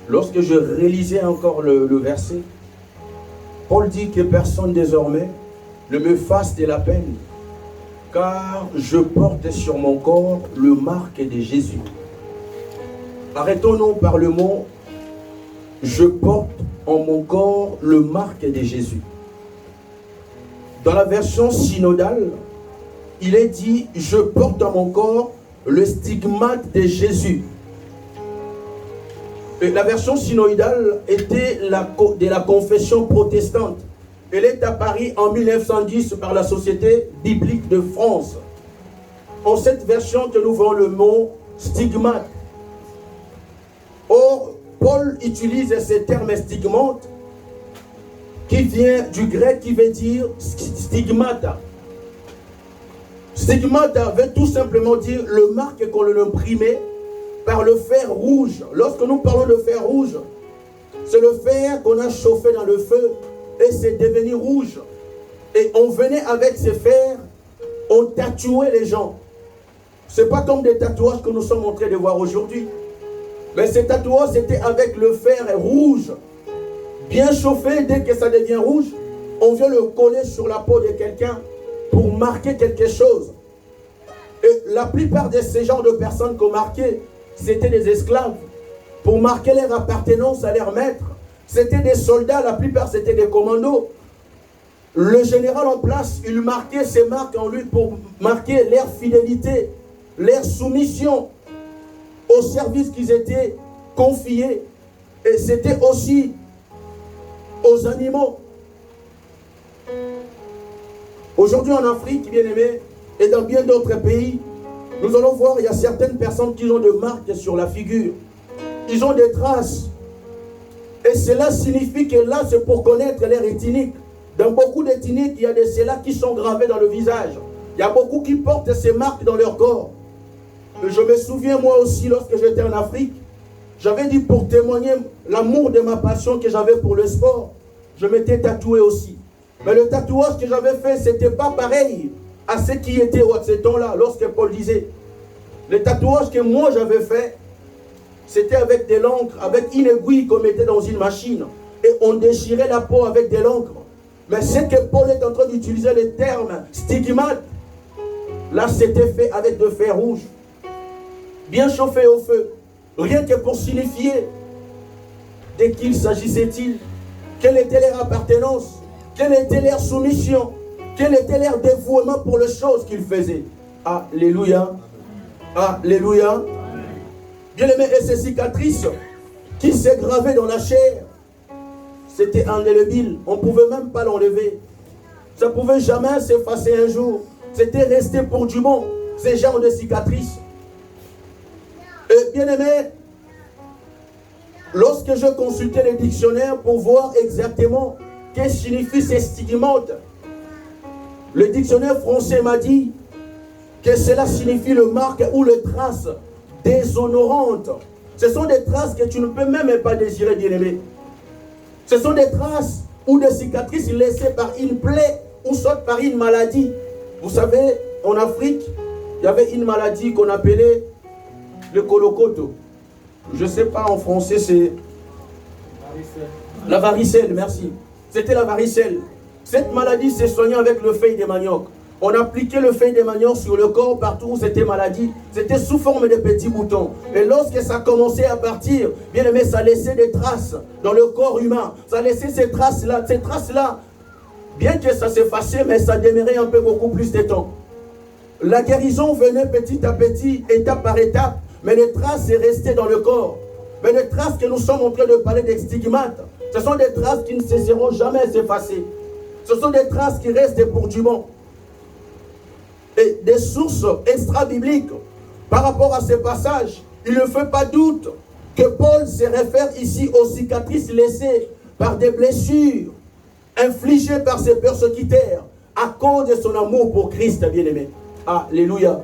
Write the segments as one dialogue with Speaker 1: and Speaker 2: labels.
Speaker 1: lorsque je réalisais encore le verset, Paul dit que personne désormais ne me fasse de la peine, car je porte sur mon corps le marque de Jésus. Arrêtons-nous par le mot « je porte en mon corps le marque de Jésus ». Dans la version synodale, il est dit « je porte en mon corps le stigmate de Jésus ». Et la version synodale était de la confession protestante. Elle est apparue en 1910 par la Société biblique de France. En cette version que nous voyons le mot stigmate. Or, Paul utilise ce terme stigmate qui vient du grec qui veut dire stigmata. Stigmata veut tout simplement dire le marque qu'on imprimait par le fer rouge. Lorsque nous parlons de fer rouge, c'est le fer qu'on a chauffé dans le feu et c'est devenu rouge. Et on venait avec ces fers, on tatouait les gens. Ce n'est pas comme des tatouages que nous sommes en train de voir aujourd'hui. Mais ces tatouages, c'était avec le fer rouge, bien chauffé. Dès que ça devient rouge, on vient le coller sur la peau de quelqu'un pour marquer quelque chose. Et la plupart de ces genres de personnes qu'on marquait, c'était des esclaves. Pour marquer leur appartenance à leur maître. C'était des soldats, la plupart c'était des commandos. Le général en place, il marquait ses marques en lui pour marquer leur fidélité, leur soumission au service qu'ils étaient confiés. Et c'était aussi aux animaux. Aujourd'hui en Afrique, bien aimé, et dans bien d'autres pays, nous allons voir, il y a certaines personnes qui ont des marques sur la figure. Ils ont des traces. Et cela signifie que là, c'est pour connaître leur ethnique. Dans beaucoup d'ethniques, il y a des ceux-là qui sont gravés dans le visage. Il y a beaucoup qui portent ces marques dans leur corps. Et je me souviens, moi aussi, lorsque j'étais en Afrique, j'avais dit pour témoigner l'amour de ma passion que j'avais pour le sport, je m'étais tatoué aussi. Mais le tatouage que j'avais fait, ce n'était pas pareil à ce qui était à ce temps-là, lorsque Paul disait. Le tatouage que moi j'avais fait, c'était avec de l'encre, avec une aiguille qu'on mettait dans une machine. Et on déchirait la peau avec de l'encre. Mais ce que Paul est en train d'utiliser le terme stigmate, là c'était fait avec de fer rouge. Bien chauffé au feu. Rien que pour signifier de qui s'agissait-il, quelle était leur appartenance, quelle était leur soumission, quel était leur dévouement pour les choses qu'ils faisaient. Alléluia. Alléluia. Bien aimé, et ces cicatrices qui s'est gravées dans la chair, c'était indélébile. On ne pouvait même pas l'enlever. Ça ne pouvait jamais s'effacer un jour. C'était resté pour du bon, ces genres de cicatrices. Et bien aimé, lorsque je consultais les dictionnaires pour voir exactement qu'est-ce que signifie ces stigmates, le dictionnaire français m'a dit que cela signifie le marque ou les traces déshonorantes. Ce sont des traces que tu ne peux même pas désirer, bien-aimé. Ce sont des traces ou des cicatrices laissées par une plaie ou soit par une maladie. Vous savez, en Afrique, il y avait une maladie qu'on appelait le colocoto. Je ne sais pas en français, c'est la varicelle, merci. C'était la varicelle. Cette maladie s'est soignée avec le feuille de manioc. On appliquait le feuille de manioc sur le corps partout où c'était maladie. C'était sous forme de petits boutons. Et lorsque ça commençait à partir, bien aimé, ça laissait des traces dans le corps humain. Ça laissait ces traces-là. Ces traces-là, bien que ça s'effaçait, mais ça demeurait un peu beaucoup plus de temps. La guérison venait petit à petit, étape par étape. Mais les traces restaient dans le corps. Mais les traces que nous sommes en train de parler des stigmates, ce sont des traces qui ne cesseront jamais de s'effacer. Ce sont des traces qui restent pour du bon. Et des sources extra-bibliques par rapport à ces passages, il ne fait pas doute que Paul se réfère ici aux cicatrices laissées par des blessures infligées par ses persécuteurs à cause de son amour pour Christ, bien-aimé. Alléluia.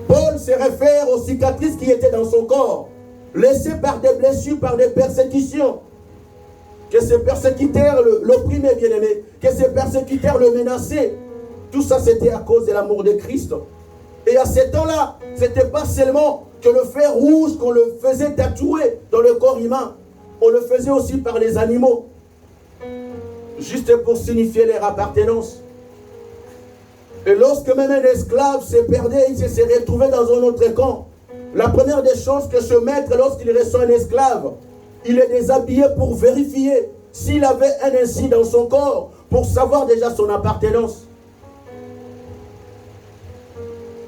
Speaker 1: Paul se réfère aux cicatrices qui étaient dans son corps, laissées par des blessures, par des persécutions. Que ses persécuteurs l'opprimaient, bien-aimé. Que ses persécuteurs le menaçaient. Tout ça, c'était à cause de l'amour de Christ. Et à ce temps-là, ce n'était pas seulement que le fer rouge qu'on le faisait tatouer dans le corps humain. on le faisait aussi par les animaux, juste pour signifier leur appartenance. Et lorsque même un esclave se perdait, il se retrouvait dans un autre camp, la première des choses que ce maître, lorsqu'il reçoit un esclave, il est déshabillé pour vérifier s'il avait un ainsi dans son corps, pour savoir déjà son appartenance.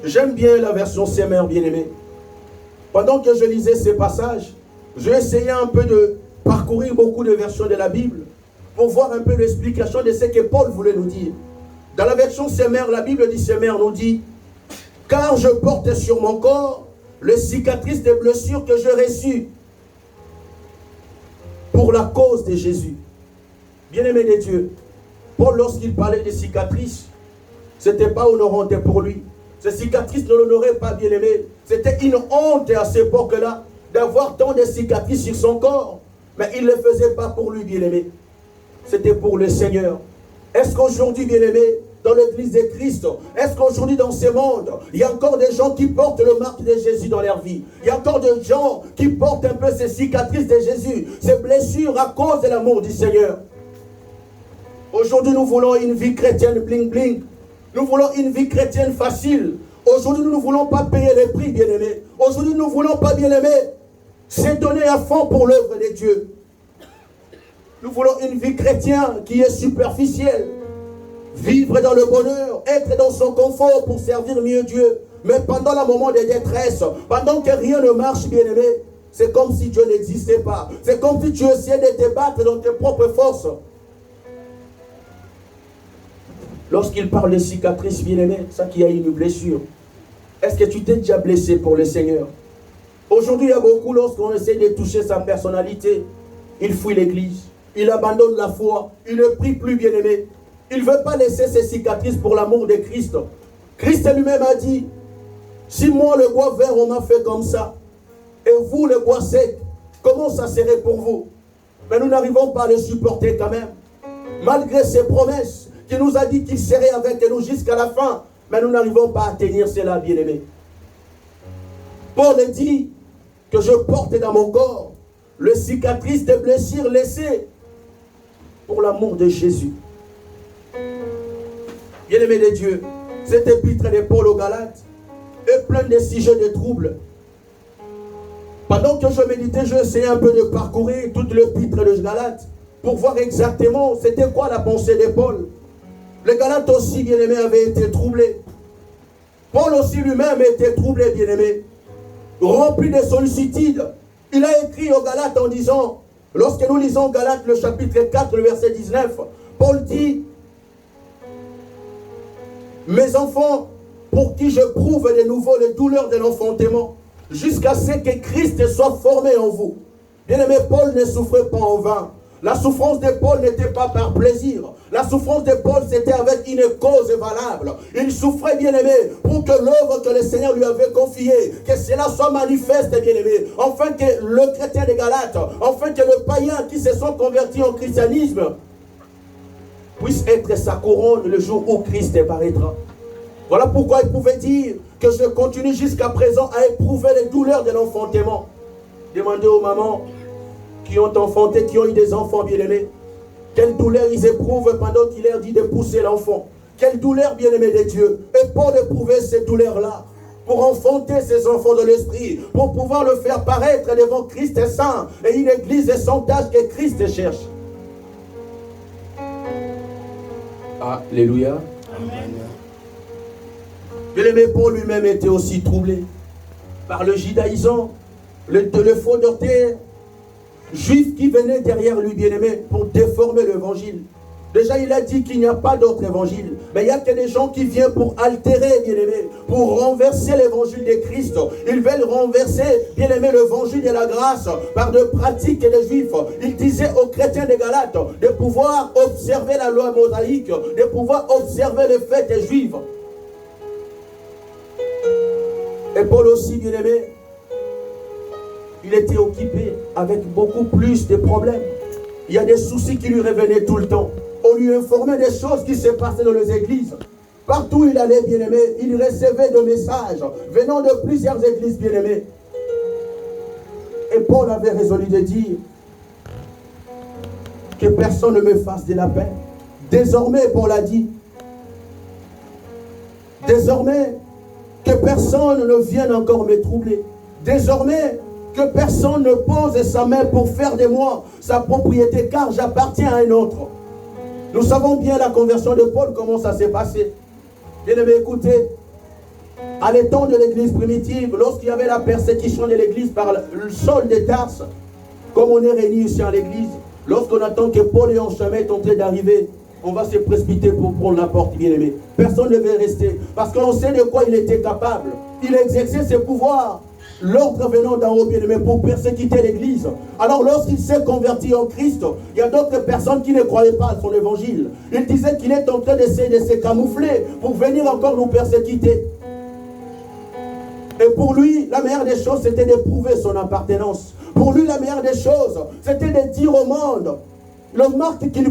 Speaker 1: J'aime bien la version Semeur, bien-aimé. Pendant que je lisais ces passages, j'ai essayé un peu de parcourir beaucoup de versions de la Bible pour voir un peu l'explication de ce que Paul voulait nous dire. Dans la version Semeur, la Bible dit, Semeur nous dit, « Car je porte sur mon corps les cicatrices des blessures que j'ai reçues pour la cause de Jésus. » Bien-aimé de Dieu, Paul, lorsqu'il parlait des cicatrices, ce n'était pas honorant pour lui. Ces cicatrices ne l'honoraient pas, bien-aimé. C'était une honte à cette époque-là d'avoir tant de cicatrices sur son corps. Mais il ne le faisait pas pour lui, bien-aimé. C'était pour le Seigneur. Est-ce qu'aujourd'hui, bien-aimé, dans l'église de Christ, est-ce qu'aujourd'hui dans ce monde, il y a encore des gens qui portent le marque de Jésus dans leur vie? Il y a encore des gens qui portent un peu ces cicatrices de Jésus, ces blessures à cause de l'amour du Seigneur. Aujourd'hui, nous voulons une vie chrétienne bling-bling. Nous voulons une vie chrétienne facile. Aujourd'hui, nous ne voulons pas payer les prix, bien-aimés. Aujourd'hui, nous ne voulons pas, bien-aimés, se donner à fond pour l'œuvre de Dieu. Nous voulons une vie chrétienne qui est superficielle. Vivre dans le bonheur, être dans son confort pour servir mieux Dieu. Mais pendant le moment de détresse, pendant que rien ne marche, bien-aimé, c'est comme si Dieu n'existait pas. C'est comme si tu essayais de te battre dans tes propres forces. Lorsqu'il parle de cicatrices, bien-aimé, ça qui a une blessure. Est-ce que tu t'es déjà blessé pour le Seigneur? Aujourd'hui, il y a beaucoup, lorsqu'on essaie de toucher sa personnalité, il fuit l'église, il abandonne la foi, il ne prie plus, bien-aimé. Il ne veut pas laisser ses cicatrices pour l'amour de Christ. Christ lui-même a dit, si moi le bois vert on m'a fait comme ça, et vous le bois sec, comment ça serait pour vous? Mais nous n'arrivons pas à le supporter quand même. Malgré ses promesses, qui nous a dit qu'il serait avec nous jusqu'à la fin, mais nous n'arrivons pas à tenir cela, bien-aimé. Paul dit que je porte dans mon corps les cicatrices des blessures laissées pour l'amour de Jésus. Bien-aimé de Dieu, cet épître de Paul aux Galates est plein de sujets de troubles. Pendant que je méditais, je essayais un peu de parcourir toute l'épître de Galates pour voir exactement c'était quoi la pensée de Paul. Les Galates aussi, bien-aimés, avaient été troublés. Paul aussi lui-même était troublé, bien-aimé. Rempli de sollicitude. Il a écrit aux Galates en disant, lorsque nous lisons Galates, le chapitre 4, le verset 19, Paul dit, « Mes enfants, pour qui je prouve de nouveau les douleurs de l'enfantement, jusqu'à ce que Christ soit formé en vous. » Bien-aimé, Paul ne souffrait pas en vain. La souffrance de Paul n'était pas par plaisir. La souffrance de Paul, c'était avec une cause valable. Il souffrait, bien-aimé, pour que l'œuvre que le Seigneur lui avait confiée, que cela soit manifeste, bien-aimé. Afin que le chrétien des Galates, afin que le païen qui se sont convertis en christianisme, puisse être sa couronne le jour où Christ apparaîtra. Voilà pourquoi il pouvait dire que je continue jusqu'à présent à éprouver les douleurs de l'enfantement. Demandez aux mamans qui ont enfanté, qui ont eu des enfants bien-aimés, quelle douleur ils éprouvent pendant qu'il leur dit de pousser l'enfant. Quelle douleur, bien-aimé de Dieu. Et Paul éprouvait ces douleurs-là pour enfanter ses enfants de l'esprit, pour pouvoir le faire paraître devant Christ et saint, et une église sans tâche que Christ cherche. Alléluia. Amen. Bien-aimé, Paul lui-même était aussi troublé par le judaïsant, le faux docteur juif qui venait derrière lui, bien-aimé, pour déformer l'évangile. Déjà, il a dit qu'il n'y a pas d'autre évangile. Mais il y a que des gens qui viennent pour altérer, bien-aimé, pour renverser l'évangile de Christ. Ils veulent renverser, bien-aimé, l'évangile de la grâce par de pratiques des juifs. Il disait aux chrétiens des Galates de pouvoir observer la loi mosaïque, de pouvoir observer les fêtes juives. Et Paul aussi, bien-aimé, il était occupé avec beaucoup plus de problèmes. Il y a des soucis qui lui revenaient tout le temps. On lui informait des choses qui se passaient dans les églises. Partout où il allait, bien-aimé, il recevait des messages venant de plusieurs églises, bien-aimées. Et Paul avait résolu de dire, que personne ne me fasse de la peine. Désormais, Paul l'a dit, désormais, que personne ne vienne encore me troubler. Désormais, que personne ne pose sa main pour faire de moi sa propriété, car j'appartiens à un autre. Nous savons bien la conversion de Paul, comment ça s'est passé. Bien-aimés, écoutez, à l'étang de l'église primitive, lorsqu'il y avait la persécution de l'église par le Saul de Tarse, comme on est réunis ici à l'église, lorsqu'on attend que Paul et en chemin est en train d'arriver, on va se précipiter pour prendre la porte, bien-aimé. Personne ne veut rester, parce qu'on sait de quoi il était capable. Il exerçait ses pouvoirs, l'ordre venant d'en haut, bien-aimé, pour persécuter l'église. Alors lorsqu'il s'est converti en Christ, il y a d'autres personnes qui ne croyaient pas à son évangile. Ils disaient qu'il est en train d'essayer de se camoufler pour venir encore nous persécuter. Et pour lui, la meilleure des choses, c'était de prouver son appartenance. Pour lui, la meilleure des choses, c'était de dire au monde le marque qu'il